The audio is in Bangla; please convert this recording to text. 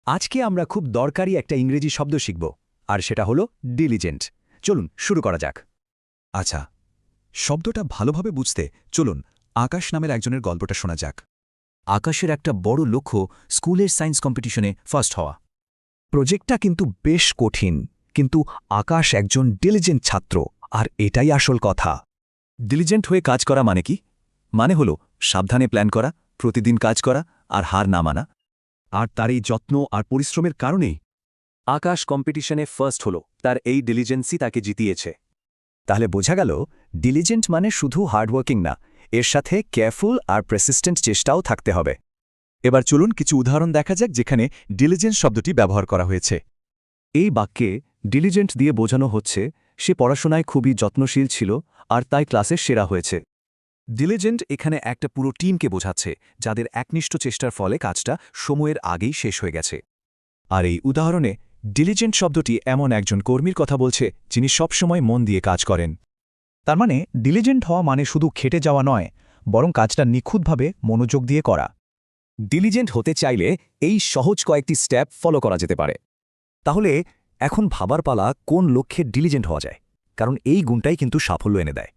আজকে আমরা খুব দরকারি একটা ইংরেজি শব্দ শিখব আর সেটা হলো ডিলিজেন্ট। চলুন শুরু করা যাক। আচ্ছা, শব্দটা ভালোভাবে বুঝতে চলুন আকাশ নামের একজনের গল্পটা শোনা যাক। আকাশের একটা বড় লক্ষ্য স্কুলের সায়েন্স কম্পিটিশনে ফার্স্ট হওয়া। প্রজেক্টটা কিন্তু বেশ কঠিন, কিন্তু আকাশ একজন ডিলিজেন্ট ছাত্র, আর এটাই আসল কথা। ডিলিজেন্ট হয়ে কাজ করা মানে কি? মানে হলো সাবধানে প্ল্যান করা, প্রতিদিন কাজ করা আর হার না মানা। আর তার এই যত্ন আর পরিশ্রমের কারণেই আকাশ কম্পিটিশনে ফার্স্ট হলো, তার এই ডিলিজেন্সই তাকে জিতিয়েছে। তাহলে বোঝা গেল ডিলিজেন্ট মানে শুধু হার্ডওয়ার্কিং না, এর সাথে কেয়ারফুল আর প্রেসিস্টেন্ট চেষ্টাও থাকতে হবে। এবার চলুন কিছু উদাহরণ দেখা যাক যেখানে ডিলিজেন্স শব্দটি ব্যবহার করা হয়েছে। এই বাক্যে ডিলিজেন্ট দিয়ে বোঝানো হচ্ছে সে পড়াশোনায় খুবই যত্নশীল ছিল আর তাই ক্লাসে সেরা হয়েছে। ডিলিজেন্ট এখানে একটা পুরো টিমকে বোঝাচ্ছে, যাদের একনিষ্ঠ চেষ্টার ফলে কাজটা সময়ের আগেই শেষ হয়ে গেছে। আর এই উদাহরণে ডিলিজেন্ট শব্দটি এমন একজন কর্মীর কথা বলছে যিনি সবসময় মন দিয়ে কাজ করেন। তার মানে ডিলিজেন্ট হওয়া মানে শুধু খেটে যাওয়া নয়, বরং কাজটা নিখুঁতভাবে মনোযোগ দিয়ে করা। ডিলিজেন্ট হতে চাইলে এই সহজ কয়েকটি স্টেপ ফলো করা যেতে পারে। তাহলে এখন ভাবার পালা কোন লক্ষ্যে ডিলিজেন্ট হওয়া যায়, কারণ এই গুণটাই কিন্তু সাফল্য এনে দেয়।